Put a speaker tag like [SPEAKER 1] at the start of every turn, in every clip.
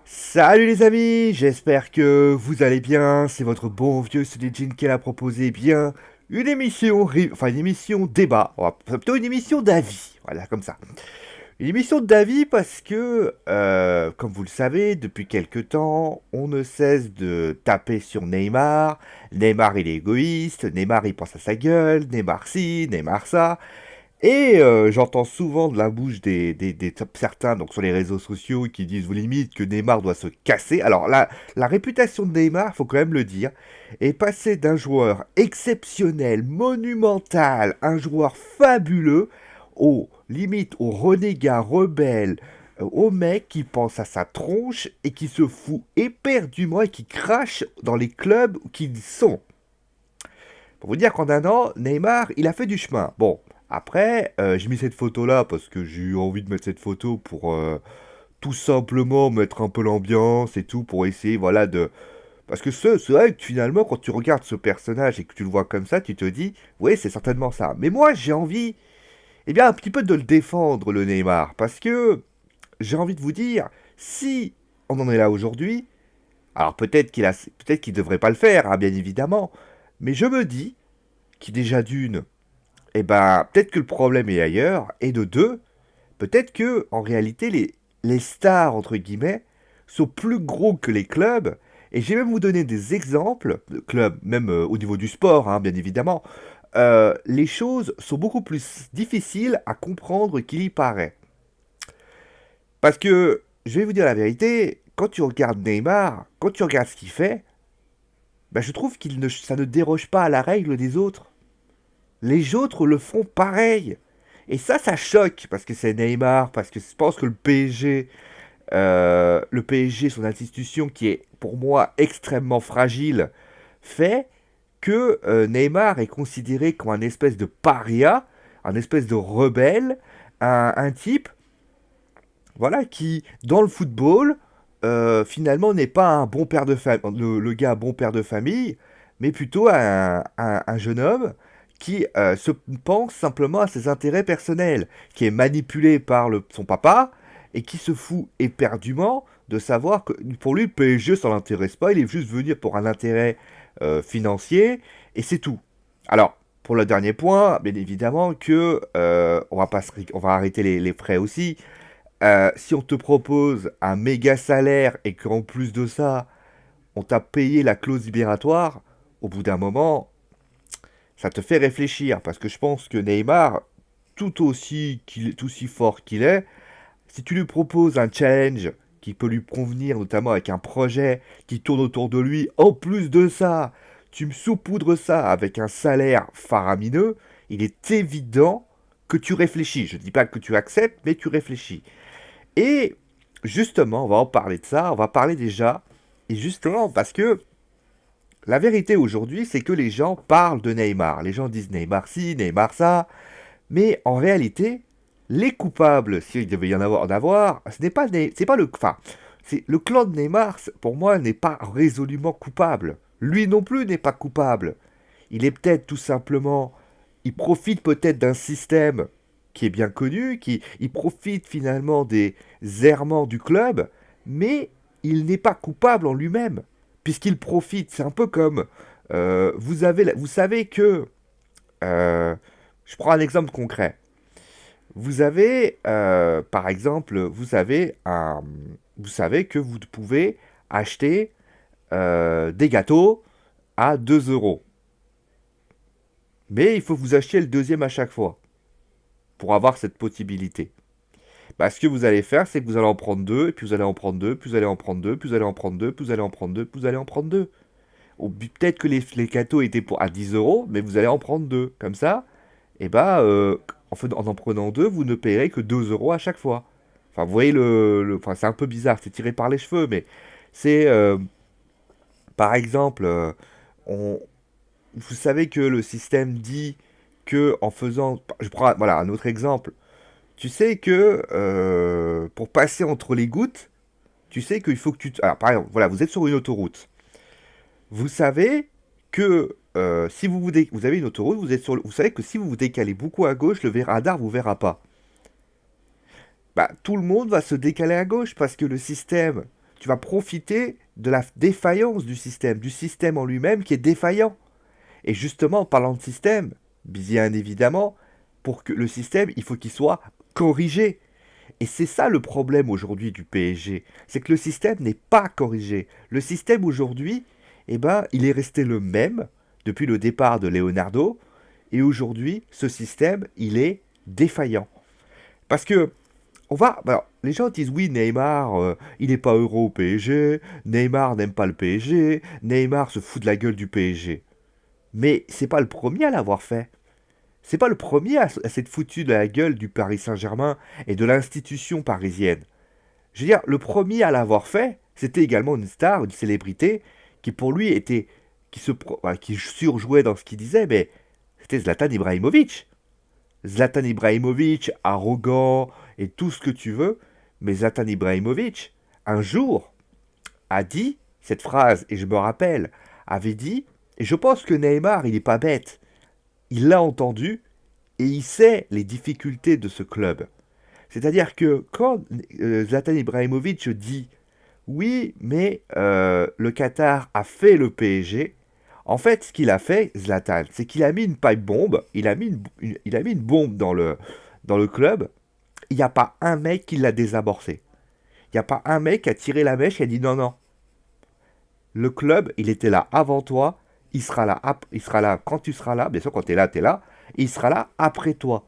[SPEAKER 1] Salut les amis, j'espère que vous allez bien. C'est votre bon vieux Sudijin qui a proposé bien une émission, enfin une émission débat, plutôt une émission d'avis, voilà comme ça. Une émission d'avis parce que, comme vous le savez, depuis quelque temps, on ne cesse de taper sur Neymar. Neymar il est égoïste, Neymar il pense à sa gueule, Neymar ci, Neymar ça. Et j'entends souvent de la bouche certains donc sur les réseaux sociaux qui disent limite que Neymar doit se casser. Alors là, la réputation de Neymar, faut quand même le dire, est passée d'un joueur exceptionnel, monumental, un joueur fabuleux, au limite au renégat rebelle, au mec qui pense à sa tronche et qui se fout éperdument et qui crache dans les clubs qu'ils sont. Pour vous dire qu'en un an, Neymar, il a fait du chemin. Bon, après, j'ai mis cette photo-là parce que j'ai eu envie de mettre cette photo pour tout simplement mettre un peu l'ambiance et tout, pour essayer, voilà, de... Parce que c'est vrai que finalement, quand tu regardes ce personnage et que tu le vois comme ça, tu te dis, oui, c'est certainement ça. Mais moi, j'ai envie, eh bien, un petit peu de le défendre, le Neymar. Parce que j'ai envie de vous dire, si on en est là aujourd'hui, alors peut-être qu'il devrait pas le faire, hein, bien évidemment, mais je me dis qui déjà d'une, eh ben, peut-être que le problème est ailleurs, et de deux, peut-être que, en réalité, les stars, entre guillemets, sont plus gros que les clubs, et je vais même vous donner des exemples, de clubs, même au niveau du sport, hein, bien évidemment, les choses sont beaucoup plus difficiles à comprendre qu'il y paraît. Parce que, je vais vous dire la vérité, quand tu regardes Neymar, quand tu regardes ce qu'il fait, ben, je trouve ça ne déroge pas à la règle des autres. Les autres le font pareil. Et ça choque, parce que c'est Neymar, parce que je pense que le PSG, son institution, qui est pour moi extrêmement fragile, fait que Neymar est considéré comme un espèce de paria, un espèce de rebelle, un type, voilà, qui, dans le football, finalement n'est pas un bon père de famille, le gars bon père de famille, mais plutôt un jeune homme qui se pense simplement à ses intérêts personnels, qui est manipulé par son papa et qui se fout éperdument de savoir que pour lui le PSG ça l'intéresse pas, il est juste venu pour un intérêt financier et c'est tout. Alors pour le dernier point, bien évidemment que on va arrêter les frais aussi. Si on te propose un méga salaire et qu'en plus de ça, on t'a payé la clause libératoire, au bout d'un moment, ça te fait réfléchir. Parce que je pense que Neymar, tout aussi fort qu'il est, si tu lui proposes un challenge qui peut lui convenir, notamment avec un projet qui tourne autour de lui, en plus de ça, tu me saupoudres ça avec un salaire faramineux, il est évident que tu réfléchis. Je ne dis pas que tu acceptes, mais tu réfléchis. Et justement, on va en parler de ça, on va parler déjà, et justement parce que la vérité aujourd'hui, c'est que les gens parlent de Neymar. Les gens disent Neymar ci, Neymar ça, mais en réalité, les coupables, s'il devait y en avoir, ce n'est pas, c'est pas le, enfin, c'est le clan de Neymar. Pour moi, n'est pas résolument coupable. Lui non plus n'est pas coupable. Il est peut-être tout simplement, il profite peut-être d'un système qui est bien connu, il profite finalement des errements du club, mais il n'est pas coupable en lui-même, puisqu'il profite. C'est un peu comme, vous savez que, euh, je prends un exemple concret. Vous avez, par exemple, vous savez que vous pouvez acheter des gâteaux à 2 euros. Mais il faut que vous achetiez le deuxième à chaque fois pour avoir cette possibilité. Bah, ce que vous allez faire, c'est que vous allez en prendre deux, et puis vous allez en prendre deux, puis vous allez en prendre deux, puis vous allez en prendre deux, puis vous allez en prendre deux, puis vous allez en prendre deux. Peut-être que les gâteaux étaient à 10 euros, mais vous allez en prendre deux. Comme ça, et bah, en prenant deux, vous ne payerez que 2 euros à chaque fois. Enfin, vous voyez enfin, c'est un peu bizarre, c'est tiré par les cheveux, mais c'est, par exemple, on, vous savez que le système dit que en faisant, je prends voilà un autre exemple. Tu sais que pour passer entre les gouttes, tu sais qu'il faut que alors par exemple, voilà, vous êtes sur une autoroute. Vous savez que si vous avez une autoroute, vous savez que si vous vous décalez beaucoup à gauche, le radar vous verra pas. Bah, tout le monde va se décaler à gauche parce que le système tu vas profiter de la défaillance du système en lui-même qui est défaillant. Et justement, en parlant de système, bien évidemment, pour que le système, il faut qu'il soit corrigé. Et c'est ça le problème aujourd'hui du PSG, c'est que le système n'est pas corrigé. Le système aujourd'hui, eh ben, il est resté le même depuis le départ de Leonardo, et aujourd'hui, ce système, il est défaillant. Parce que alors, les gens disent oui, Neymar, il n'est pas euro au PSG, Neymar n'aime pas le PSG, Neymar se fout de la gueule du PSG. Mais c'est pas le premier à l'avoir fait. C'est pas le premier à s'être foutu de la gueule du Paris Saint-Germain et de l'institution parisienne. Je veux dire, le premier à l'avoir fait, c'était également une star, une célébrité, qui pour lui était, qui surjouait dans ce qu'il disait, mais c'était Zlatan Ibrahimovic. Zlatan Ibrahimovic, arrogant et tout ce que tu veux, mais Zlatan Ibrahimovic, un jour, a dit cette phrase, et je me rappelle, avait dit, et je pense que Neymar, il n'est pas bête, il l'a entendu, et il sait les difficultés de ce club. C'est-à-dire que quand Zlatan Ibrahimovic dit oui, mais le Qatar a fait le PSG, en fait, ce qu'il a fait, Zlatan, c'est qu'il a mis une pipe bombe, il a mis une bombe dans le club, il n'y a pas un mec qui l'a désamorcé. Il n'y a pas un mec qui a tiré la mèche et a dit non, non, le club, il était là avant toi, il sera là quand tu seras là, bien sûr quand tu es là, et il sera là après toi.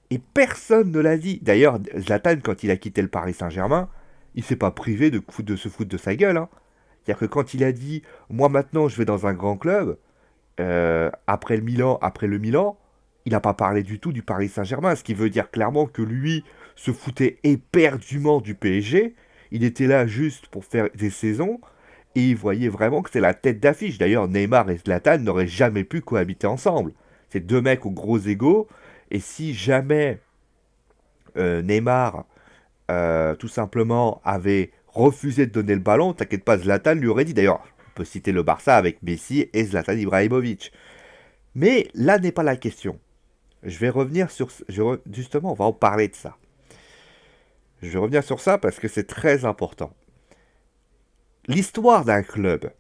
[SPEAKER 1] Et personne ne l'a dit. D'ailleurs, Zlatan, quand il a quitté le Paris Saint-Germain, il s'est pas privé de se foutre de sa gueule, hein. C'est-à-dire que quand il a dit, moi maintenant je vais dans un grand club, après le Milan, il n'a pas parlé du tout du Paris Saint-Germain, ce qui veut dire clairement que lui se foutait éperdument du PSG. Il était là juste pour faire des saisons et il voyait vraiment que c'est la tête d'affiche. D'ailleurs, Neymar et Zlatan n'auraient jamais pu cohabiter ensemble. C'est deux mecs aux gros égaux. Et si jamais Neymar, tout simplement, avait refusé de donner le ballon, t'inquiète pas, Zlatan lui aurait dit. D'ailleurs, on peut citer le Barça avec Messi et Zlatan Ibrahimovic. Mais là n'est pas la question. Je vais revenir sur... Justement, on va en parler de ça. Je vais revenir sur ça parce que c'est très important. L'histoire d'un club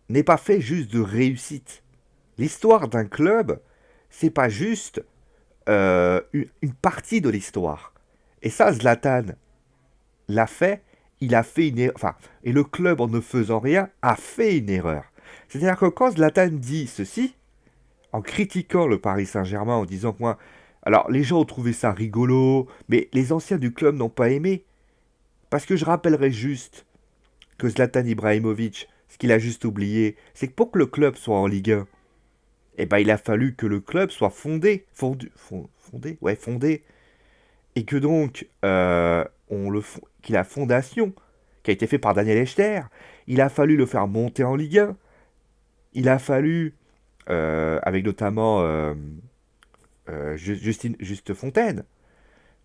[SPEAKER 1] n'est pas fait juste de réussite. L'histoire d'un club, c'est pas juste une partie de l'histoire. Et ça, Zlatan l'a fait, il a fait une erreur. Enfin, et le club, en ne faisant rien, a fait une erreur. C'est-à-dire que quand Zlatan dit ceci, en critiquant le Paris Saint-Germain, en disant que moi... Alors, les gens ont trouvé ça rigolo, mais les anciens du club n'ont pas aimé. Parce que je rappellerai juste que Zlatan Ibrahimovic, ce qu'il a juste oublié, c'est que pour que le club soit en Ligue 1, eh ben, il a fallu que le club soit fondé, et que donc, qu'il a fondation, qui a été fait par Daniel Echter, il a fallu le faire monter en Ligue 1, il a fallu, avec notamment Juste Fontaine,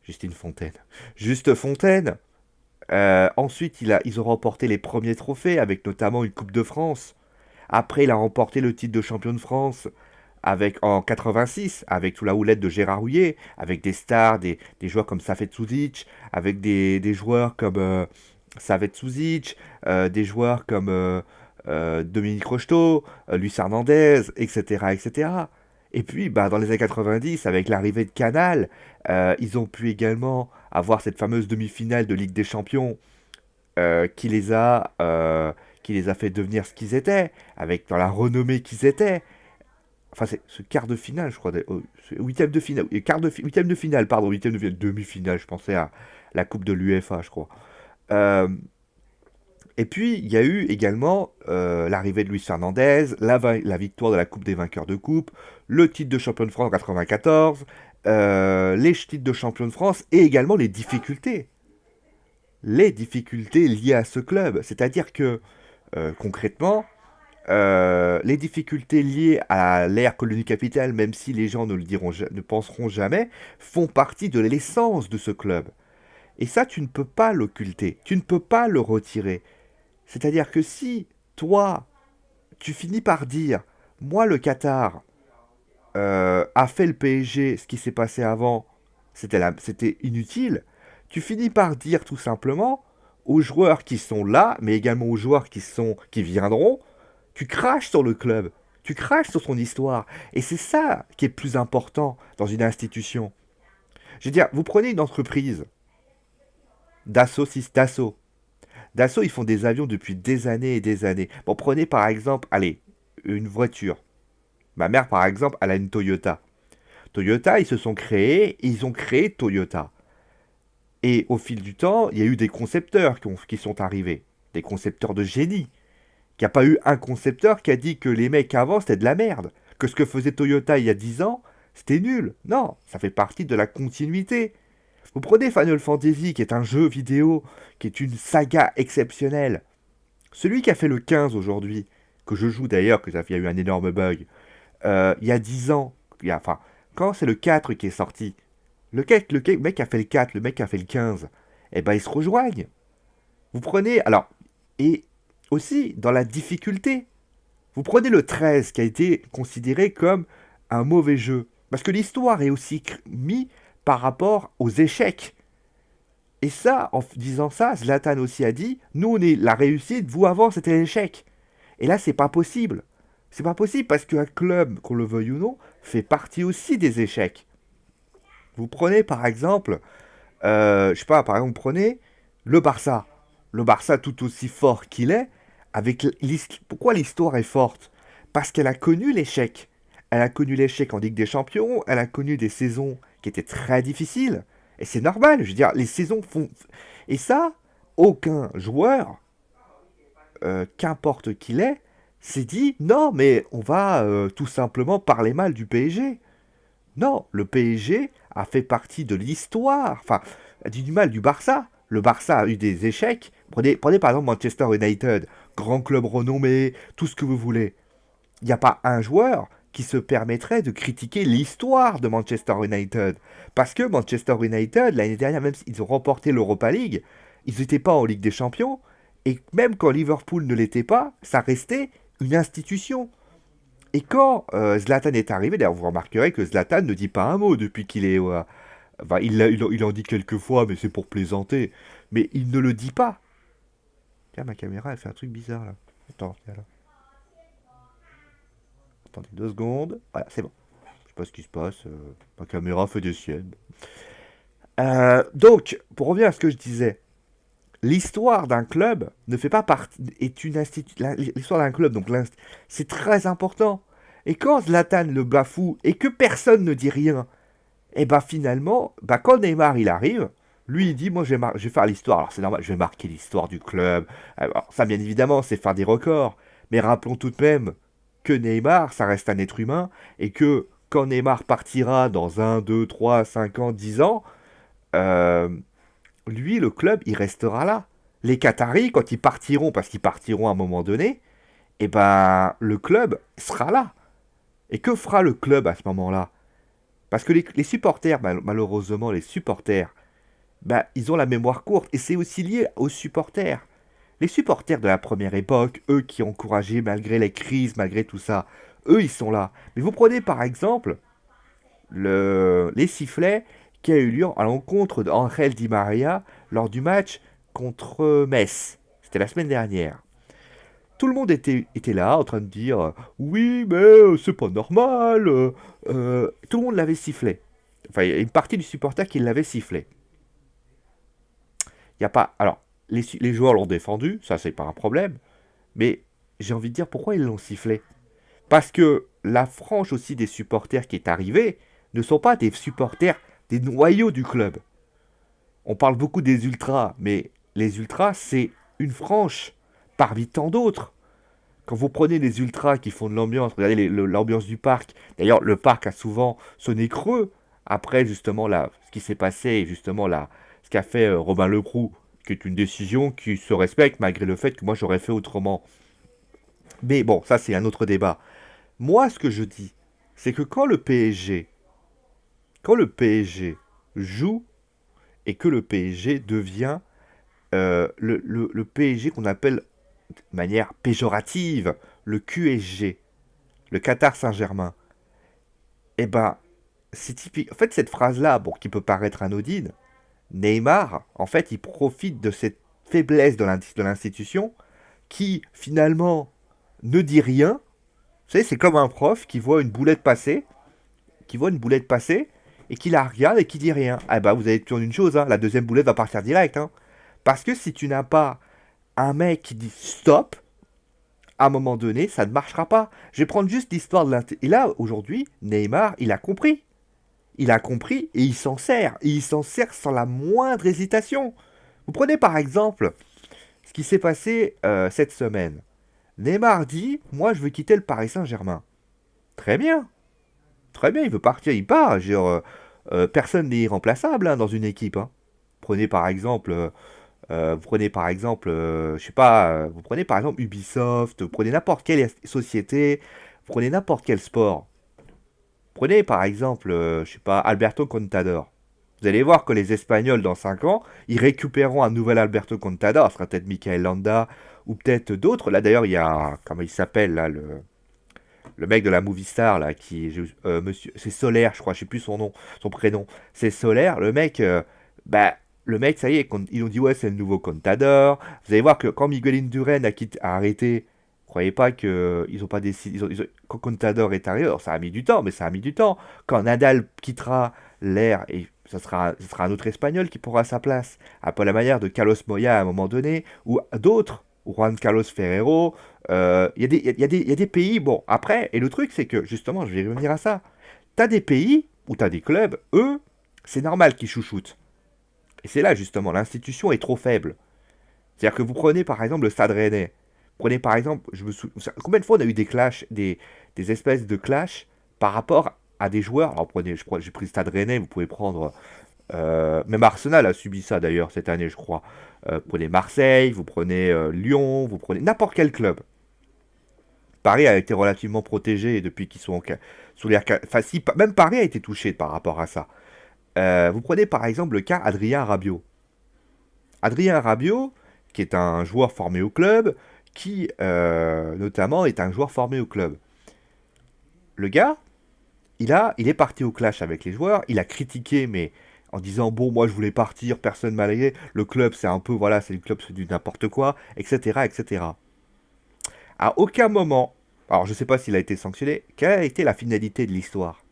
[SPEAKER 1] Justine Fontaine, Juste Fontaine, ensuite ils ont remporté les premiers trophées, avec notamment une Coupe de France. Après, il a remporté le titre de champion de France en 86, avec tout la houlette de Gérard Rouillet, avec des stars, des joueurs comme Safet Suzic, avec des joueurs comme Safet Suzic, des joueurs comme Dominique Rocheteau, Luis Hernandez, etc., etc. Et puis, bah, dans les années 90, avec l'arrivée de Canal, ils ont pu également avoir cette fameuse demi-finale de Ligue des Champions qui les a fait devenir ce qu'ils étaient, avec dans la renommée qu'ils étaient. Enfin, c'est ce quart de finale, je crois, huitième de finale, huitième de finale, pardon, huitième de finale, demi-finale, je pensais à la Coupe de l'UEFA, je crois. Euh, et puis, il y a eu également l'arrivée de Luis Fernandez, la victoire de la Coupe des vainqueurs de coupe, le titre de champion de France en 94, les titres de champion de France et également les difficultés liées à ce club. C'est-à-dire que, concrètement, les difficultés liées à l'ère colonie capitale, même si les gens ne penseront jamais, font partie de l'essence de ce club. Et ça, tu ne peux pas l'occulter, tu ne peux pas le retirer. C'est-à-dire que si, toi, tu finis par dire, moi, le Qatar a fait le PSG, ce qui s'est passé avant, c'était inutile, tu finis par dire tout simplement, aux joueurs qui sont là, mais également aux joueurs qui viendront, tu craches sur le club, tu craches sur son histoire. Et c'est ça qui est plus important dans une institution. Je veux dire, vous prenez une entreprise, Dassault. Dassault, ils font des avions depuis des années et des années. Bon, prenez par exemple, allez, une voiture. Ma mère, par exemple, elle a une Toyota. Toyota, ils se sont créés, ils ont créé Toyota. Et au fil du temps, il y a eu des concepteurs qui sont arrivés. Des concepteurs de génie. Il n'y a pas eu un concepteur qui a dit que les mecs avant, c'était de la merde. Que ce que faisait Toyota il y a 10 ans, c'était nul. Non, ça fait partie de la continuité. Vous prenez Final Fantasy, qui est un jeu vidéo, qui est une saga exceptionnelle. Celui qui a fait le 15 aujourd'hui, que je joue d'ailleurs, que ça il y a eu un énorme bug, il y a 10 ans, enfin, quand c'est le 4 qui est sorti, le mec qui a fait le 4, le mec qui a fait le 15, eh ben ils se rejoignent. Vous prenez, alors, et aussi dans la difficulté, vous prenez le 13 qui a été considéré comme un mauvais jeu. Parce que l'histoire est aussi mise par rapport aux échecs. Et ça, en disant ça, Zlatan aussi a dit, nous on est la réussite, vous avant c'était l'échec. Et là c'est pas possible. C'est pas possible parce qu'un club, qu'on le veuille ou non, fait partie aussi des échecs. Vous prenez par exemple, je sais pas, par exemple, vous prenez le Barça. Le Barça tout aussi fort qu'il est, avec pourquoi l'histoire est forte? Parce qu'elle a connu l'échec. Elle a connu l'échec en Ligue des Champions, elle a connu des saisons qui étaient très difficiles. Et c'est normal, je veux dire, les saisons font... Et ça, aucun joueur, qu'importe qu'il est, s'est dit, non, mais on va tout simplement parler mal du PSG. Non, le PSG a fait partie de l'histoire, enfin, du mal du Barça. Le Barça a eu des échecs. Prenez par exemple Manchester United, grand club renommé, tout ce que vous voulez. Il n'y a pas un joueur qui se permettrait de critiquer l'histoire de Manchester United. Parce que Manchester United, l'année dernière, même s'ils ont remporté l'Europa League, ils n'étaient pas en Ligue des Champions. Et même quand Liverpool ne l'était pas, ça restait une institution. Et quand Zlatan est arrivé, d'ailleurs vous remarquerez que Zlatan ne dit pas un mot depuis qu'il est... enfin, il en dit quelques fois, mais c'est pour plaisanter. Mais il ne le dit pas. Tiens, ma caméra, elle fait un truc bizarre là. Attends, viens là. Attendez 2 secondes. Voilà, c'est bon. Je sais pas ce qui se passe. Ma caméra fait des siennes. Donc, pour revenir à ce que je disais, l'histoire d'un club ne fait pas partie. Est une l'histoire d'un club, donc c'est très important. Et quand Zlatan le bafoue et que personne ne dit rien, et ben finalement, quand Neymar il arrive, lui il dit moi je vais faire l'histoire. Alors c'est normal, je vais marquer l'histoire du club. Alors ça bien évidemment c'est faire des records, mais rappelons tout de même que Neymar ça reste un être humain et que quand Neymar partira dans 1, 2, 3, 5 ans, 10 ans, euh, lui le club il restera là. Les Qataris quand ils partiront, parce qu'ils partiront à un moment donné, et ben le club sera là. Et que fera le club à ce moment-là? Parce que les supporters, malheureusement, les supporters, ils ont la mémoire courte. Et c'est aussi lié aux supporters. Les supporters de la première époque, eux qui ont encouragé malgré les crises, malgré tout ça, eux, ils sont là. Mais vous prenez par exemple les sifflets qui a eu lieu à l'encontre d'Angel Di Maria lors du match contre Metz. C'était la semaine dernière. Tout le monde était là en train de dire oui, mais c'est pas normal. Tout le monde l'avait sifflé. Enfin, il y a une partie du supporter qui l'avait sifflé. Il y a pas. Alors, les joueurs l'ont défendu, ça c'est pas un problème. Mais j'ai envie de dire pourquoi ils l'ont sifflé. Parce que la frange aussi des supporters qui est arrivée ne sont pas des supporters des noyaux du club. On parle beaucoup des ultras, mais les ultras c'est une frange parmi tant d'autres. Quand vous prenez les ultras qui font de l'ambiance, regardez l'ambiance du parc. D'ailleurs, le parc a souvent sonné creux après justement ce qui s'est passé et justement ce qu'a fait Robin Lecroux, qui est une décision qui se respecte malgré le fait que moi j'aurais fait autrement. Mais bon, ça c'est un autre débat. Moi, ce que je dis, c'est que quand le PSG joue et que le PSG devient le PSG qu'on appelle de manière péjorative le QSG, le Qatar Saint-Germain, eh ben, c'est typique. En fait, cette phrase-là, bon, qui peut paraître anodine, Neymar, en fait, il profite de cette faiblesse de l'institution qui, finalement, ne dit rien. Vous savez, c'est comme un prof qui voit une boulette passer, et qui la regarde et qui dit rien. Ah bah, vous avez toujours une chose, hein, la deuxième boulette va partir direct. Hein. Parce que si tu n'as pas un mec qui dit stop, à un moment donné, ça ne marchera pas. Je vais prendre juste l'histoire de l'inté. Et là, aujourd'hui, Neymar, il a compris. Il a compris et il s'en sert. Et il s'en sert sans la moindre hésitation. Vous prenez par exemple ce qui s'est passé cette semaine. Neymar dit, moi je veux quitter le Paris Saint-Germain. Très bien. Très bien, il veut partir, il part. Personne n'est irremplaçable hein, dans une équipe. Hein. Prenez par exemple je sais pas, vous prenez par exemple Ubisoft, vous prenez n'importe quelle société, vous prenez n'importe quel sport. Prenez par exemple, je sais pas, Alberto Contador. Vous allez voir que les Espagnols, dans 5 ans, ils récupéreront un nouvel Alberto Contador. Ce sera peut-être Michael Landa ou peut-être d'autres. Là d'ailleurs, il y a, comment il s'appelle, là, le mec de la Movie Star, là, monsieur, c'est Solaire, je crois, je sais plus son nom, son prénom. C'est Solaire, bah, le mec, ça y est, ils ont dit, ouais, c'est le nouveau Contador. Vous allez voir que quand Miguel Indurain a arrêté, croyez pas qu'ils ont pas décidé. Quand Contador est arrivé, alors ça a mis du temps, mais ça a mis du temps. Quand Nadal quittera l'air, et ça sera un autre Espagnol qui pourra sa place. Un peu la manière de Carlos Moya à un moment donné, ou d'autres, ou Juan Carlos Ferrero. Il y a des pays, bon, après, et le truc, c'est que, justement, je vais revenir à ça. T'as des pays où t'as des clubs, eux, c'est normal qu'ils chouchoutent. Et c'est là, justement, l'institution est trop faible. C'est-à-dire que vous prenez, par exemple, le Stade Rennais. Prenez, par exemple, combien de fois on a eu des clashs, des espèces de clashs par rapport à des joueurs. Alors, j'ai pris le Stade Rennais, vous pouvez prendre. Même Arsenal a subi ça d'ailleurs cette année, je crois. Prenez Marseille, vous prenez Lyon, vous prenez n'importe quel club. Paris a été relativement protégé depuis qu'ils sont sous les. Enfin, si, même Paris a été touché par rapport à ça. Vous prenez par exemple le cas Adrien Rabiot. Adrien Rabiot, qui est un joueur formé au club, qui notamment est un joueur formé au club. Le gars, il est parti au clash avec les joueurs, il a critiqué, mais en disant bon, moi je voulais partir, personne m'a légué, le club c'est un peu, voilà, c'est le club, c'est du n'importe quoi, etc., etc. À aucun moment, alors je sais pas s'il a été sanctionné, quelle a été la finalité de l'histoire?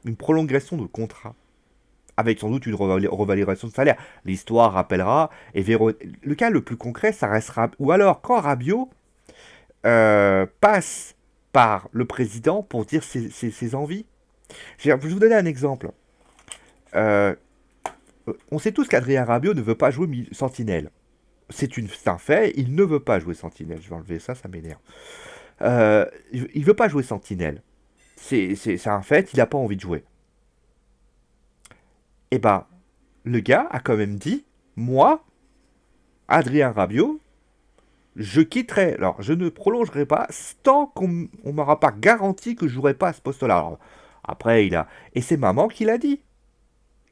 [SPEAKER 1] Une prolongation de contrat, avec sans doute une revalorisation de salaire. L'histoire rappellera, et le cas le plus concret, ça restera, ou alors quand Rabiot passe par le président pour dire ses envies. Je vais vous donner un exemple. Euh, on sait tous qu'Adrien Rabiot ne veut pas jouer Sentinelle. C'est un fait, il ne veut pas jouer Sentinelle. Je vais enlever ça, ça m'énerve. Il veut pas jouer Sentinelle. C'est un fait, il n'a pas envie de jouer. Et bah, le gars a quand même dit, moi, Adrien Rabiot, je quitterai. Alors, je ne prolongerai pas tant qu'on ne m'aura pas garanti que je jouerai pas à ce poste-là. Alors, après, et c'est maman qui l'a dit.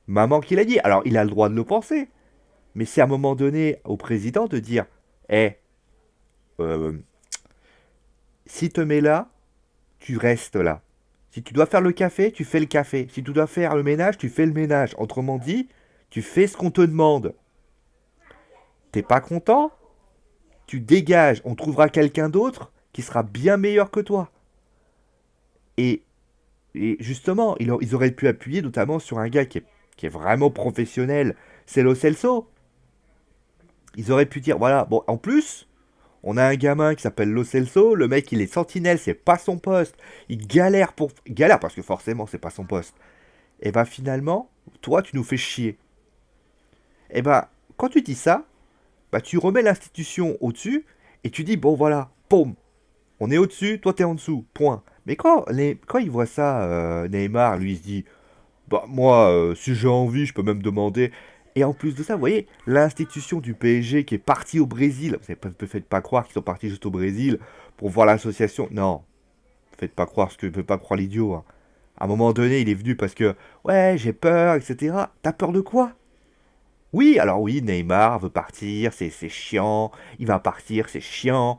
[SPEAKER 1] Maman qui l'a dit. Alors, il a le droit de le penser. Mais c'est à un moment donné au président de dire, hé, euh, si te mets là, tu restes là. Si tu dois faire le café, tu fais le café. Si tu dois faire le ménage, tu fais le ménage. Autrement dit, tu fais ce qu'on te demande. T'es pas content? Tu dégages. On trouvera quelqu'un d'autre qui sera bien meilleur que toi. Et, et justement, ils auraient pu appuyer notamment sur un gars qui est vraiment professionnel. C'est Lo Celso. Ils auraient pu dire, voilà, bon, en plus, on a un gamin qui s'appelle Lo Celso, le mec il est sentinelle, c'est pas son poste, il galère parce que forcément c'est pas son poste. Et bah finalement, toi tu nous fais chier. Et bah quand tu dis ça, bah tu remets l'institution au-dessus et tu dis bon voilà, pom, on est au-dessus, toi t'es en dessous, point. Mais quand il voit ça, Neymar, lui il se dit bah moi, si j'ai envie, je peux même demander. Et en plus de ça, vous voyez, l'institution du PSG qui est partie au Brésil, vous ne faites pas croire qu'ils sont partis juste au Brésil pour voir l'association. Non, faites pas croire ce que ne peut pas croire l'idiot. Hein. À un moment donné, il est venu parce que, ouais, j'ai peur, etc. T'as peur de quoi? Oui, alors oui, Neymar veut partir, c'est chiant. Il va partir, c'est chiant.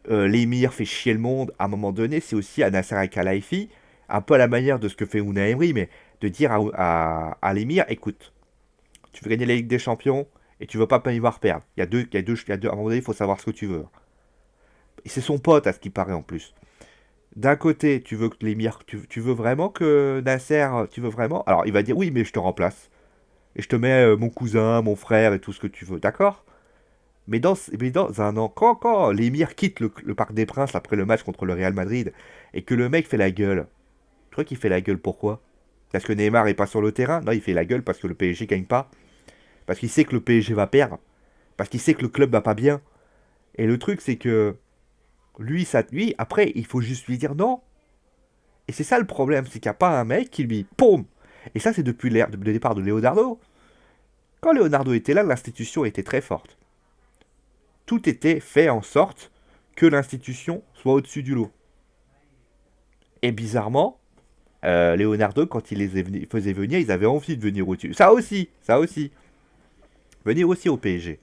[SPEAKER 1] L'émir fait chier le monde. À un moment donné, c'est aussi à Nasser Al-Khelaifi, un peu à la manière de ce que fait Unai Emery, mais de dire à l'émir, écoute, tu veux gagner la Ligue des Champions, Et tu veux pas y voir perdre. À un moment donné, il faut savoir ce que tu veux. Et c'est son pote, à ce qui paraît en plus. D'un côté, tu veux que l'émir, tu veux vraiment que Nasser, tu veux vraiment. Alors, il va dire oui, mais je te remplace. Et je te mets mon cousin, mon frère et tout ce que tu veux, d'accord? Mais dans un an, quand l'émir quitte le Parc des Princes après le match contre le Real Madrid et que le mec fait la gueule, tu crois qu'il fait la gueule pourquoi? Parce que Neymar est pas sur le terrain? Non, il fait la gueule parce que le PSG gagne pas. Parce qu'il sait que le PSG va perdre. Parce qu'il sait que le club va pas bien. Et le truc, c'est que lui, après, il faut juste lui dire non. Et c'est ça le problème, c'est qu'il n'y a pas un mec qui lui, POUM! Et ça, c'est depuis le départ de Leonardo. Quand Leonardo était là, l'institution était très forte. Tout était fait en sorte que l'institution soit au-dessus du lot. Et bizarrement, Leonardo, quand il faisait venir, ils avaient envie de venir au-dessus. Ça aussi. Venir aussi au PSG.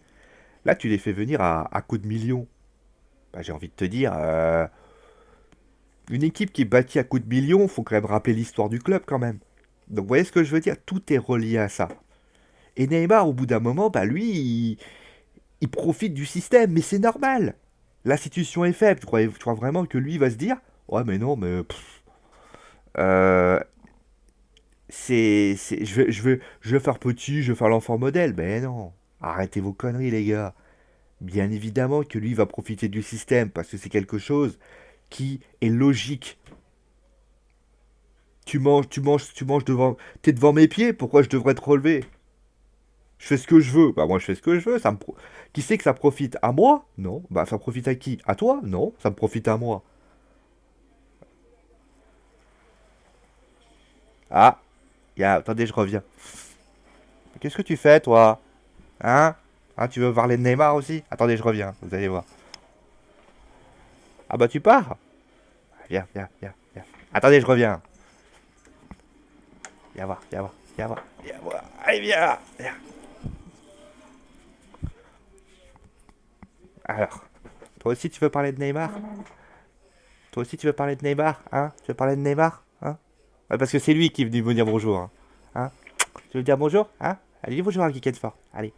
[SPEAKER 1] Là, tu les fais venir à coups de millions. Bah, j'ai envie de te dire, une équipe qui est bâtie à coups de millions, faut quand même rappeler l'histoire du club quand même. Donc, vous voyez ce que je veux dire? Tout est relié à ça. Et Neymar, au bout d'un moment, bah lui, il profite du système, mais c'est normal. L'institution est faible. Tu crois vraiment que lui va se dire, ouais, mais non, mais euh, je vais faire petit, je vais faire l'enfant modèle. Mais non, arrêtez vos conneries, les gars. Bien évidemment que lui va profiter du système parce que c'est quelque chose qui est logique. Tu manges devant, t'es devant mes pieds. Pourquoi je devrais te relever? Je fais ce que je veux. Bah moi je fais ce que je veux. Qui sait que ça profite à moi? Non. Bah ça profite à qui? À toi? Non. Ça me profite à moi. Ah, attendez, je reviens. Qu'est-ce que tu fais, toi? Hein? Hein, tu veux parler de Neymar aussi? Attendez, je reviens, vous allez voir. Ah bah tu pars? Viens, viens, viens, viens. Attendez, je reviens. Viens voir, viens voir, viens voir, viens voir. Allez, viens, viens. Alors, toi aussi tu veux parler de Neymar? Toi aussi tu veux parler de Neymar? Hein? Tu veux parler de Neymar? Hein? Ouais, parce que c'est lui qui est venu me dire bonjour. Hein? Tu veux dire bonjour? Hein? Allez, dis bonjour à Geek Fort. Allez.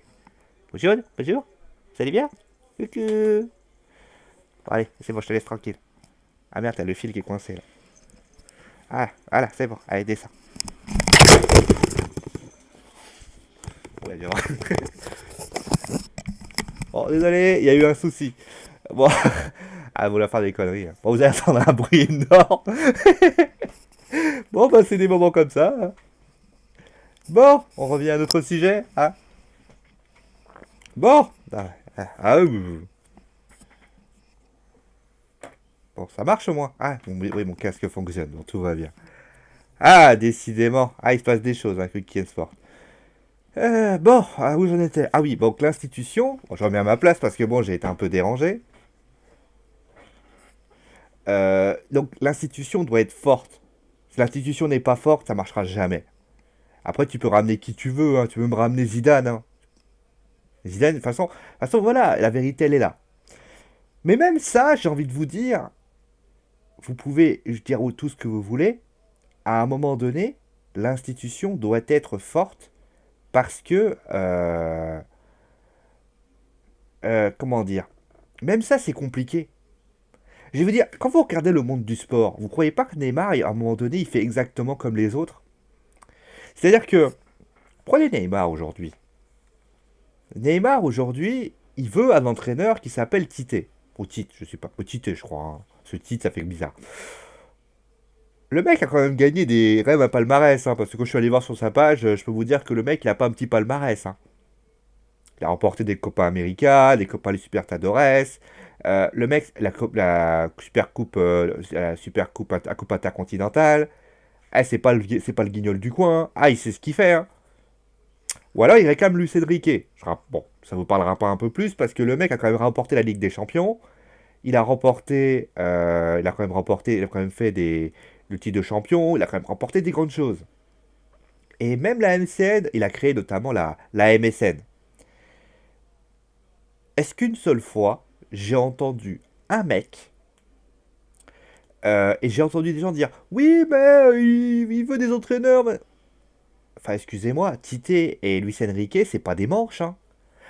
[SPEAKER 1] Bonjour, bonjour. Vous allez bien? Coucou. Bon, allez, c'est bon, je te laisse tranquille. Ah merde, t'as le fil qui est coincé là. Ah, voilà, c'est bon. Allez, descends. Ouais, bien. Bon, désolé, il y a eu un souci. Bon, ah, vous la faire des conneries. Bon, vous allez entendre un bruit énorme. Bon, bah, c'est des moments comme ça. Hein. Bon, on revient à notre sujet. Hein. Bon. Bon, ça marche au moins. Ah, oui, mon casque fonctionne, donc tout va bien. Ah, décidément. Ah, il se passe des choses avec Quick Sport. Bon, où j'en étais? Ah oui, donc l'institution, bon, je remets à ma place parce que bon, j'ai été un peu dérangé. Donc l'institution doit être forte. Si l'institution n'est pas forte, ça marchera jamais. Après, tu peux ramener qui tu veux, hein. Tu peux me ramener Zidane. Hein. Zidane, de toute façon, voilà, la vérité, elle est là. Mais même ça, j'ai envie de vous dire, vous pouvez dire tout ce que vous voulez. À un moment donné, l'institution doit être forte parce que, comment dire, même ça, c'est compliqué. Je vais vous dire, quand vous regardez le monde du sport, vous croyez pas que Neymar, à un moment donné, il fait exactement comme les autres? C'est-à-dire que, prenez Neymar aujourd'hui. Neymar aujourd'hui, il veut un entraîneur qui s'appelle Tite. Ou Tite, je sais pas. Ou Tite, je crois. Hein. Ce Tite, ça fait bizarre. Le mec a quand même gagné des rêves à palmarès, hein, parce que quand je suis allé voir sur sa page, je peux vous dire que le mec, il a pas un petit palmarès. Hein. Il a remporté des Copa América, des Copa les Libertadores. Le mec, la Super Coupe, la Coupe Intercontinentale. Ah, c'est pas le guignol du coin. Hein. Ah, il sait ce qu'il fait. Hein. Ou alors il réclame Luis Enrique. Bon, ça vous parlera pas un peu plus parce que le mec a quand même remporté la Ligue des Champions. Il a quand même fait le titre de champion. Il a quand même remporté des grandes choses. Et même la MCN, il a créé notamment la MSN. Est-ce qu'une seule fois j'ai entendu un mec et j'ai entendu des gens dire oui mais il veut des entraîneurs. Enfin excusez-moi, Tite et Luis Enrique c'est pas des manches. Hein.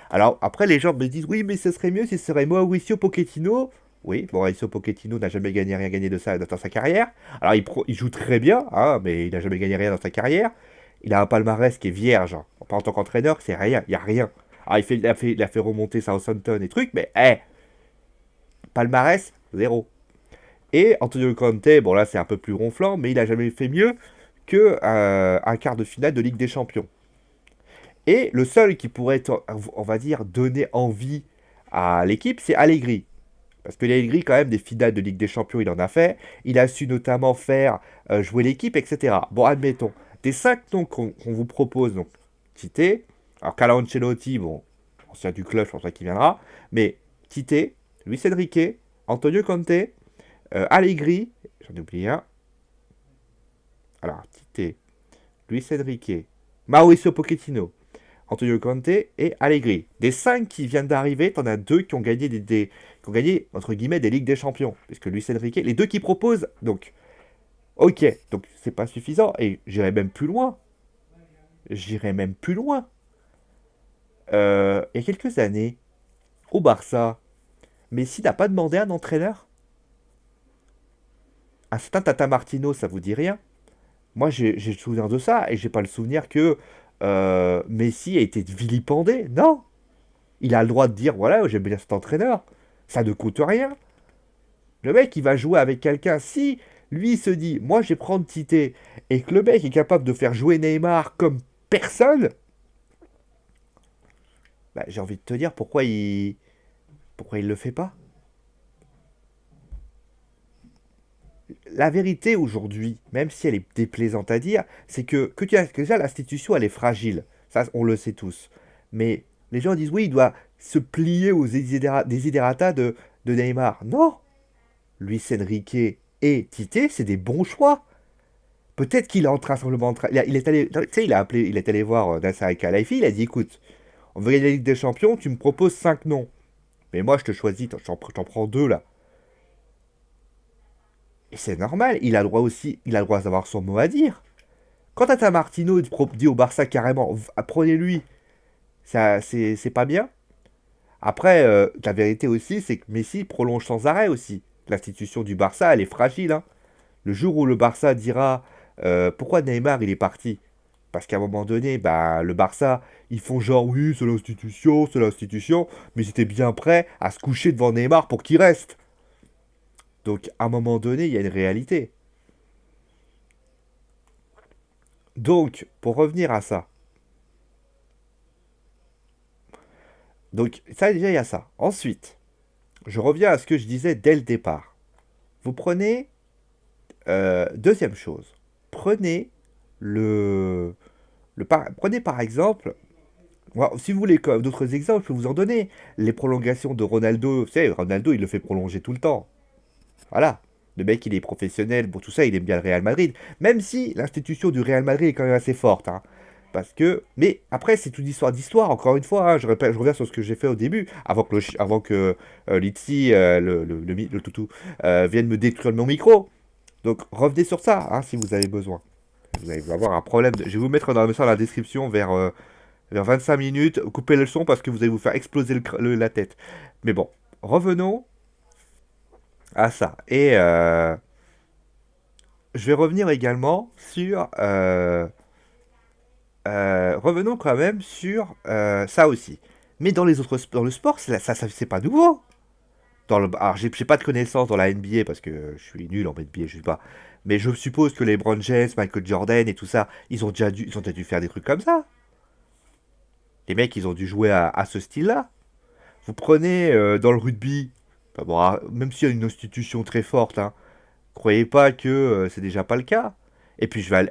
[SPEAKER 1] Alors, après, les gens me disent, oui, mais ce serait mieux si ce serait Mauricio Pochettino. Oui, bon, Mauricio Pochettino n'a jamais gagné rien gagné de ça dans sa carrière. Alors, il joue très bien, hein, mais il n'a jamais gagné rien dans sa carrière. Il a un palmarès qui est vierge, hein. Pas en tant qu'entraîneur, c'est rien, il n'y a rien. Alors, il a fait remonter Southampton et trucs, mais, palmarès, zéro. Et Antonio Conte, bon là c'est un peu plus ronflant, mais il a jamais fait mieux que un quart de finale de Ligue des Champions. Et le seul qui pourrait, on va dire, donner envie à l'équipe, c'est Allegri. Parce que Allegri, quand même, des finales de Ligue des Champions, il en a fait. Il a su notamment faire jouer l'équipe, etc. Bon, admettons, des 5 noms qu'on vous propose, donc, Tite, alors Carlo Ancelotti, bon, ancien du club, je pense pas qu'il viendra, mais Tite, Luis Enrique, Antonio Conte, Allegri, j'en ai oublié un. Alors, Tite, Luis Enrique, Mauricio Pochettino, Antonio Conte et Allegri. Des 5 qui viennent d'arriver, t'en as 2 qui ont gagné qui ont gagné, entre guillemets, des Ligues des Champions. Puisque Luis Enrique, les 2 qui proposent, donc, ok, donc c'est pas suffisant. Et j'irai même plus loin. J'irai même plus loin. Il y a quelques années, au Barça, Messi n'a pas demandé un entraîneur. Un certain Tata Martino, ça vous dit rien? Moi, j'ai le souvenir de ça, et j'ai pas le souvenir que Messi a été vilipendé. Non, il a le droit de dire, voilà, j'aime bien cet entraîneur. Ça ne coûte rien. Le mec, il va jouer avec quelqu'un. Si lui il se dit, moi, je vais prendre Tite, et que le mec est capable de faire jouer Neymar comme personne, bah, j'ai envie de te dire pourquoi il le fait pas. La vérité aujourd'hui, même si elle est déplaisante à dire, c'est que déjà l'institution elle est fragile. Ça, on le sait tous. Mais les gens disent oui, il doit se plier aux desiderata de Neymar. Non. Luis Enrique et Tite, c'est des bons choix. Peut-être qu'il est en train simplement il est allé, tu sais, il est allé voir Nasser Al-Khelaifi, il a dit écoute, on veut gagner la Ligue des Champions, tu me proposes 5 noms. Mais moi je te choisis, t'en prends 2 là. Et c'est normal, il a le droit aussi, il a le droit d'avoir son mot à dire. Quand Tata Martino dit au Barça carrément, prenez-lui, ça, c'est pas bien. Après, la vérité aussi, c'est que Messi prolonge sans arrêt aussi. L'institution du Barça, elle est fragile, hein. Le jour où le Barça dira pourquoi Neymar il est parti, parce qu'à un moment donné, bah, le Barça, ils font genre oui, c'est l'institution, mais ils étaient bien prêts à se coucher devant Neymar pour qu'il reste. Donc à un moment donné, il y a une réalité. Donc, pour revenir à ça, donc ça déjà il y a ça. Ensuite, je reviens à ce que je disais dès le départ. Vous prenez, deuxième chose, prenez le, prenez par exemple, si vous voulez d'autres exemples, je peux vous en donner. Les prolongations de Ronaldo, vous savez, Ronaldo il le fait prolonger tout le temps. Voilà. Le mec, il est professionnel, pour tout ça, il aime bien le Real Madrid. Même si l'institution du Real Madrid est quand même assez forte, hein. Parce que. Mais après, c'est une histoire d'histoire, encore une fois, hein. Je reviens sur ce que j'ai fait au début, avant que Litsi, le toutou, vienne me détruire mon micro. Donc, revenez sur ça, hein, si vous avez besoin. Vous allez avoir un problème. Je vais vous mettre dans la description vers 25 minutes. Coupez le son parce que vous allez vous faire exploser la tête. Mais bon, revenons à ça. Et je vais revenir également sur... revenons quand même sur ça aussi. Mais dans le sport, c'est pas nouveau. Alors, j'ai pas de connaissances dans la NBA parce que je suis nul en NBA, je sais pas. Mais je suppose que les LeBron James, Michael Jordan et tout ça, ils ont déjà dû faire des trucs comme ça. Les mecs, ils ont dû jouer à ce style-là. Vous prenez dans le rugby, enfin, bon, même s'il y a une institution très forte, hein, croyez pas que c'est déjà pas le cas. Et puis je vais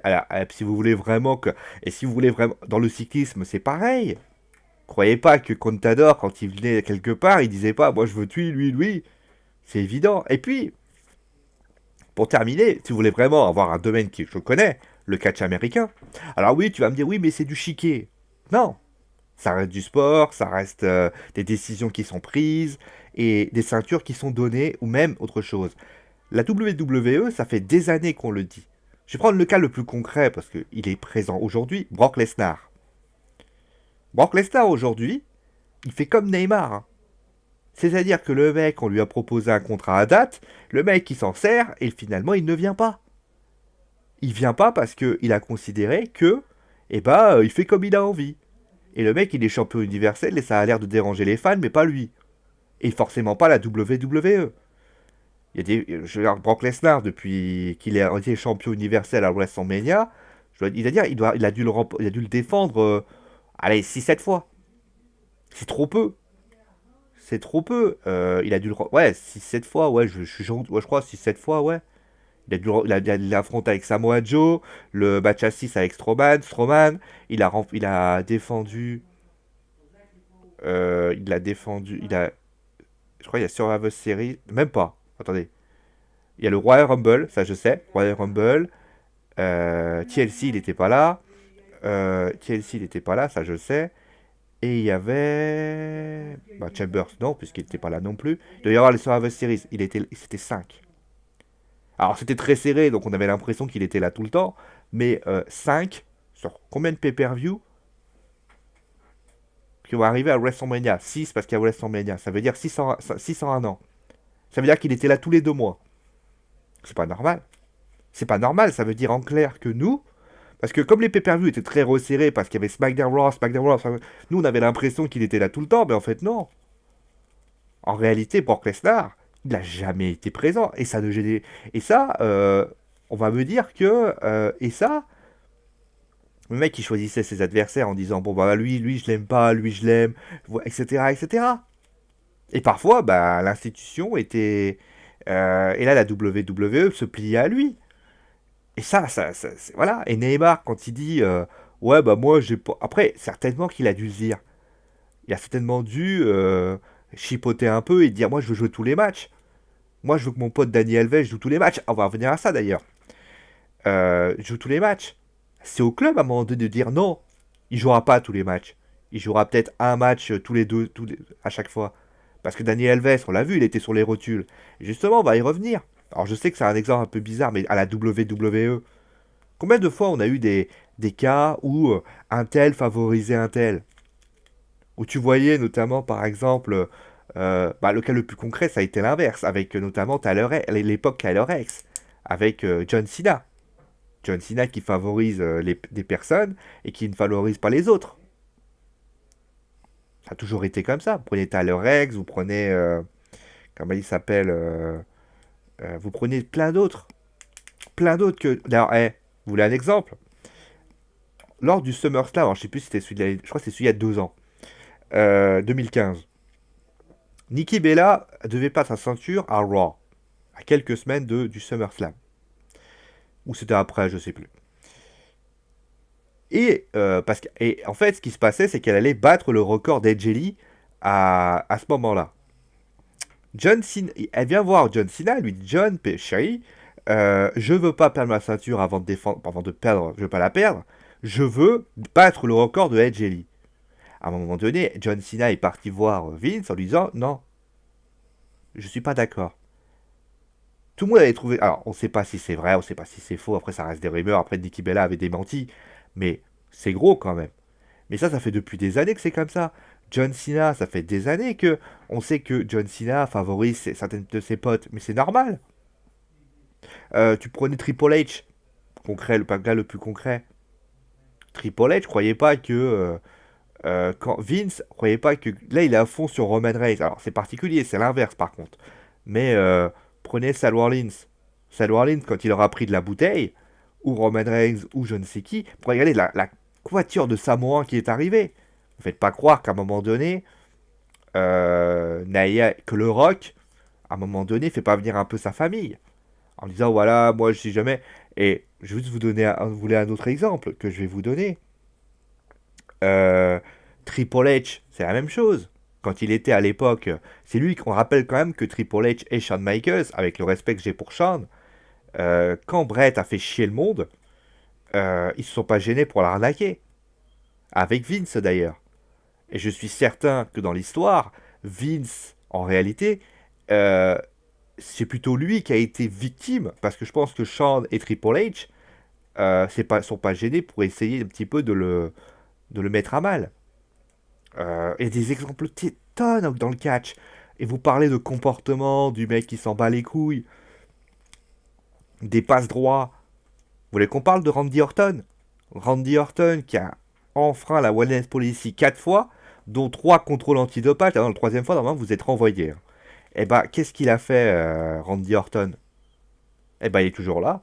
[SPEAKER 1] si vous voulez vraiment et si vous voulez vraiment dans le cyclisme, c'est pareil. Croyez pas que Contador quand il venait quelque part, il disait pas moi je veux tuer lui lui. C'est évident. Et puis pour terminer, si vous voulez vraiment avoir un domaine que je connais, le catch américain. Alors oui, tu vas me dire oui, mais c'est du chiquet. Non, ça reste du sport, ça reste des décisions qui sont prises et des ceintures qui sont données ou même autre chose. La WWE, ça fait des années qu'on le dit. Je vais prendre le cas le plus concret parce qu'il est présent aujourd'hui, Brock Lesnar. Brock Lesnar aujourd'hui, Il fait comme Neymar, hein. C'est-à-dire que le mec, on lui a proposé un contrat à date, le mec il s'en sert et finalement il ne vient pas. Il vient pas parce qu'il a considéré que, il fait comme il a envie. Et le mec il est champion universel et ça a l'air de déranger les fans, mais pas lui. Et forcément pas la WWE. Il y a je regarde Brock Lesnar depuis qu'il a été champion universel à WrestleMania. Il a dû le défendre, allez, 6 7 fois. C'est trop peu. C'est trop peu. Il a dû le. Ouais, 6 7 fois, ouais, je suis gentil. Ouais, je crois 6 7 fois, ouais. Il a affronté avec Samoa Joe, le match à 6 avec Strowman. Il a défendu. Il a défendu. Je crois qu'il y a Survivor Series. Même pas. Attendez. Il y a le Royal Rumble, ça je sais. Royal Rumble. TLC, il n'était pas là. TLC, il n'était pas là, ça je sais. Et il y avait. Bah, Chambers, non, puisqu'il n'était pas là non plus. Il doit y avoir les Survivor Series. C'était 5. Alors c'était très serré, donc on avait l'impression qu'il était là tout le temps. Mais 5 sur combien de pay-per-view qui vont arriver à WrestleMania? 6 parce qu'il y a WrestleMania. Ça veut dire 601 ans. Ça veut dire qu'il était là tous les 2 mois. C'est pas normal. C'est pas normal, ça veut dire en clair que nous, parce que comme les pay-per-view étaient très resserrés, parce qu'il y avait SmackDown Raw, nous on avait l'impression qu'il était là tout le temps, mais en fait non. En réalité, Brock Lesnar, il n'a jamais été présent, et ça ne gênait. Et ça, on va me dire que, et ça, le mec il choisissait ses adversaires en disant bon bah lui je l'aime pas, lui je l'aime, etc., etc. Et parfois, bah l'institution était, et là la WWE se pliait à lui. Et voilà. Et Neymar, quand il dit ouais, bah moi, j'ai pas. Après, certainement qu'il a dû le dire. Il a certainement dû chipoter un peu et dire moi, je veux jouer tous les matchs. Moi, je veux que mon pote Dani Alves joue tous les matchs. On va revenir à ça d'ailleurs. Joue tous les matchs. C'est au club à un moment donné de dire non, il jouera pas tous les matchs. Il jouera peut-être un match tous les deux, à chaque fois. Parce que Dani Alves, on l'a vu, il était sur les rotules. Et justement, on va y revenir. Alors, je sais que c'est un exemple un peu bizarre, mais à la WWE, combien de fois on a eu des cas où un tel favorisait un tel? Où tu voyais notamment, par exemple, le cas le plus concret, ça a été l'inverse, avec notamment l'époque Tyler Rex, avec John Cena. John Cena qui favorise des personnes et qui ne favorise pas les autres. Ça a toujours été comme ça. Vous prenez Tyler Rex, vous prenez, comment il s'appelle, vous prenez plein d'autres. Plein d'autres que... D'ailleurs, vous voulez un exemple? Lors du SummerSlam, alors je sais plus si c'était je crois que c'est celui il y a 2 ans, 2015. Nikki Bella devait passer sa ceinture à Raw, à quelques semaines du SummerSlam. Ou c'était après, je sais plus. Et en fait, ce qui se passait, c'est qu'elle allait battre le record d'Edge à ce moment-là. John Cena, elle vient voir John Cena, elle lui dit John, chérie, je veux pas perdre ma ceinture avant de perdre, je veux pas la perdre. Je veux battre le record de Edge. À un moment donné, John Cena est parti voir Vince en lui disant non, je suis pas d'accord. Tout le monde avait trouvé. Alors, on sait pas si c'est vrai, on sait pas si c'est faux. Après, ça reste des rumeurs. Après, Nikki Bella avait démenti, mais c'est gros quand même. Mais ça fait depuis des années que c'est comme ça. John Cena, ça fait des années que on sait que John Cena favorise certaines de ses potes, mais c'est normal. Tu prenais Triple H, concret, le gars le plus concret. Triple H, croyais pas que quand Vince croyait pas que là il est à fond sur Roman Reigns. Alors c'est particulier, c'est l'inverse par contre. Mais prenez Seth Rollins. Seth Rollins quand il aura pris de la bouteille, ou Roman Reigns ou je ne sais qui, pour regarder la quatuor de Samoans qui est arrivée. Ne faites pas croire qu'à un moment donné, que le Rock, à un moment donné, fait pas venir un peu sa famille. En disant voilà, moi je sais jamais. Et je vais juste vous voulez un autre exemple que je vais vous donner. Euh, Triple H, c'est la même chose. Quand il était à l'époque, c'est lui qu'on rappelle quand même que Triple H et Shawn Michaels, avec le respect que j'ai pour Shawn, quand Brett a fait chier le monde, ils se sont pas gênés pour l'arnaquer. Avec Vince d'ailleurs. Et je suis certain que dans l'histoire, Vince, en réalité, euh, c'est plutôt lui qui a été victime, parce que je pense que Shawn et Triple H sont pas gênés pour essayer un petit peu de le mettre à mal. Il y a des exemples tonnes dans le catch. Et vous parlez de comportement, du mec qui s'en bat les couilles, des passes droits. Vous voulez qu'on parle de Randy Orton? Randy Orton qui a enfreint la Wellness Policy 4 fois, dont 3 contrôles antidopage. Dans le troisième fois, normalement, vous êtes renvoyé. Et bah, qu'est-ce qu'il a fait, Randy Orton? Eh bah, il est toujours là.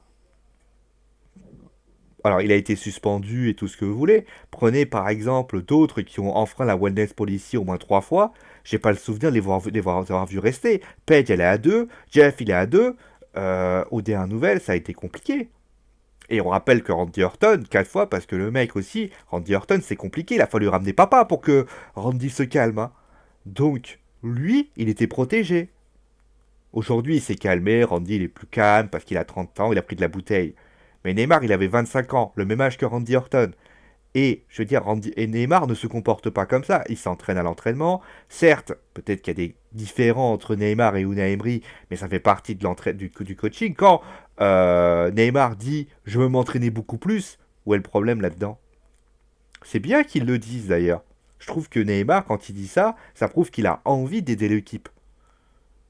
[SPEAKER 1] Alors, il a été suspendu et tout ce que vous voulez. Prenez par exemple d'autres qui ont enfreint la Wellness Policy au moins 3 fois. J'ai pas le souvenir de les avoir vus rester. Paige, elle est à 2. Jeff, il est à 2. Au dernier nouvelle, ça a été compliqué. Et on rappelle que Randy Orton, 4 fois, parce que le mec aussi, Randy Orton, c'est compliqué. Il a fallu ramener papa pour que Randy se calme. Hein. Donc, lui, il était protégé. Aujourd'hui, il s'est calmé. Randy, il est plus calme parce qu'il a 30 ans, il a pris de la bouteille. Mais Neymar, il avait 25 ans, le même âge que Randy Orton. Et, je veux dire, Neymar ne se comporte pas comme ça. Il s'entraîne à l'entraînement. Certes, peut-être qu'il y a des différends entre Neymar et Unai Emery, mais ça fait partie du coaching. Quand Neymar dit « je veux m'entraîner beaucoup plus », où est le problème là-dedans? C'est bien qu'il le dise d'ailleurs. Je trouve que Neymar, quand il dit ça, ça prouve qu'il a envie d'aider l'équipe.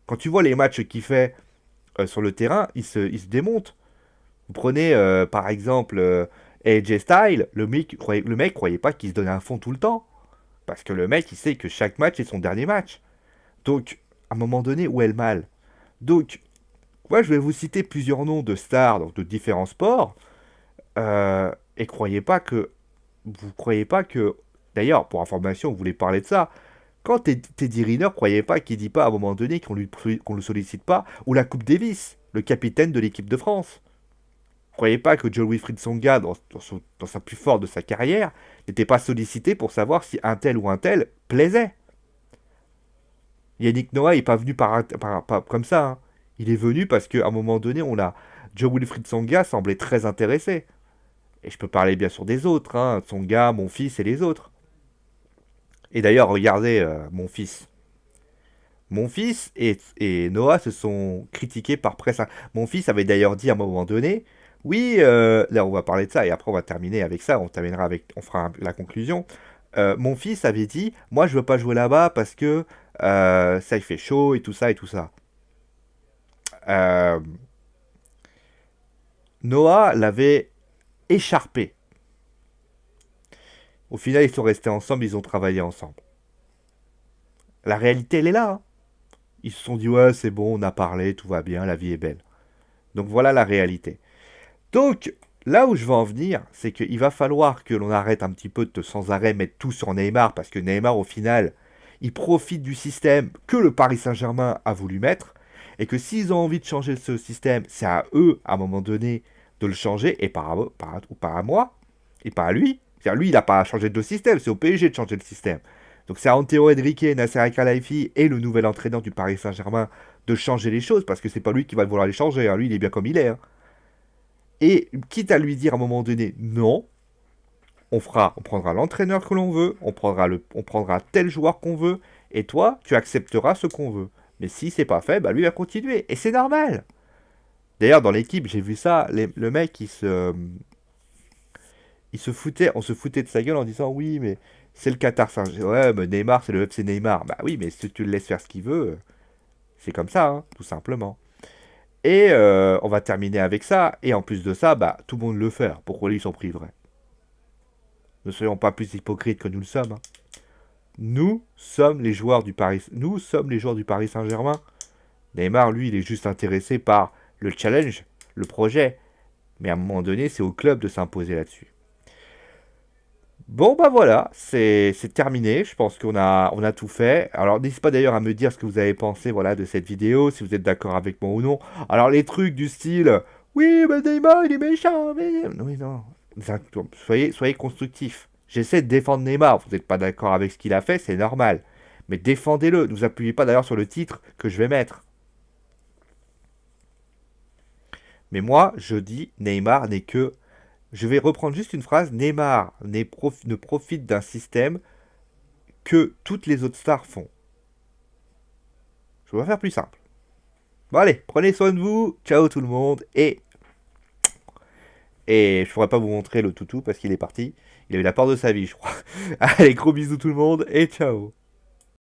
[SPEAKER 1] Quand tu vois les matchs qu'il fait sur le terrain, il se démonte. Vous prenez par exemple AJ Styles, le mec croyait pas qu'il se donnait un fond tout le temps. Parce que le mec, il sait que chaque match est son dernier match. Donc, à un moment donné, où est le mal? Donc, moi, je vais vous citer plusieurs noms de stars donc de différents sports. Et vous croyez pas que. D'ailleurs, pour information, vous voulez parler de ça. Quand Teddy Riner, croyez pas qu'il dit pas à un moment donné qu'on le sollicite pas, ou la Coupe Davis, le capitaine de l'équipe de France. Croyez pas que Joe Wilfried Tsonga, dans sa plus forte de sa carrière, n'était pas sollicité pour savoir si un tel ou un tel plaisait. Yannick Noah n'est pas venu comme ça. Hein. Il est venu parce qu'à un moment donné, Joe Wilfried Tsonga semblait très intéressé. Et je peux parler bien sûr des autres, hein, Tsonga, mon fils et les autres. Et d'ailleurs, regardez mon fils. Mon fils et Noah se sont critiqués par presse. Mon fils avait d'ailleurs dit à un moment donné, oui, là on va parler de ça et après on va terminer avec ça, on fera la conclusion. Mon fils avait dit, moi je veux pas jouer là-bas parce que ça il fait chaud et tout ça et tout ça. Euh, Noah l'avait écharpé. Au final ils sont restés ensemble, ils ont travaillé ensemble. La réalité elle est là. Hein. Ils se sont dit ouais c'est bon, on a parlé, tout va bien, la vie est belle. Donc voilà la réalité. Donc, là où je veux en venir, c'est qu'il va falloir que l'on arrête un petit peu de sans arrêt mettre tout sur Neymar, parce que Neymar, au final, il profite du système que le Paris Saint-Germain a voulu mettre, et que s'ils ont envie de changer ce système, c'est à eux, à un moment donné, de le changer, et pas à moi, et pas à lui. C'est-à-dire, lui, il n'a pas à changer de système, c'est au PSG de changer le système. Donc c'est à Antero Henrique, Nasser Al-Khelaifi et le nouvel entraîneur du Paris Saint-Germain de changer les choses, parce que c'est pas lui qui va vouloir les changer, hein. Lui, il est bien comme il est. Hein. Et quitte à lui dire à un moment donné non, on prendra l'entraîneur que l'on veut, on prendra tel joueur qu'on veut, et toi, tu accepteras ce qu'on veut. Mais si c'est pas fait, bah lui va continuer. Et c'est normal. D'ailleurs, dans l'équipe, j'ai vu ça, le mec, on se foutait de sa gueule en disant oui, mais c'est le Qatar Saint-Germain. Ouais, mais Neymar, c'est le FC Neymar. Bah oui, mais si tu le laisses faire ce qu'il veut, c'est comme ça, hein, tout simplement. Et on va terminer avec ça. Et en plus de ça, bah, tout le monde le fait. Pourquoi lui, il s'en priverait? Ne soyons pas plus hypocrites que nous le sommes. Hein. Nous sommes les joueurs du Paris. Nous sommes les joueurs du Paris Saint-Germain. Neymar, lui, il est juste intéressé par le challenge, le projet. Mais à un moment donné, c'est au club de s'imposer là-dessus. Bon, bah voilà, c'est terminé. Je pense qu'on a tout fait. Alors, n'hésitez pas d'ailleurs à me dire ce que vous avez pensé voilà, de cette vidéo, si vous êtes d'accord avec moi ou non. Alors, les trucs du style, oui, mais Neymar, il est méchant, mais. Oui, non. Soyez constructifs. J'essaie de défendre Neymar. Vous n'êtes pas d'accord avec ce qu'il a fait, c'est normal. Mais défendez-le. Ne vous appuyez pas d'ailleurs sur le titre que je vais mettre. Mais moi, je dis, Neymar n'est que. Je vais reprendre juste une phrase. Neymar ne profite d'un système que toutes les autres stars font. Je vais faire plus simple. Bon allez, prenez soin de vous, ciao tout le monde, et Et je pourrais pas vous montrer le toutou parce qu'il est parti. Il a eu la peur de sa vie, je crois. Allez, gros bisous tout le monde et ciao.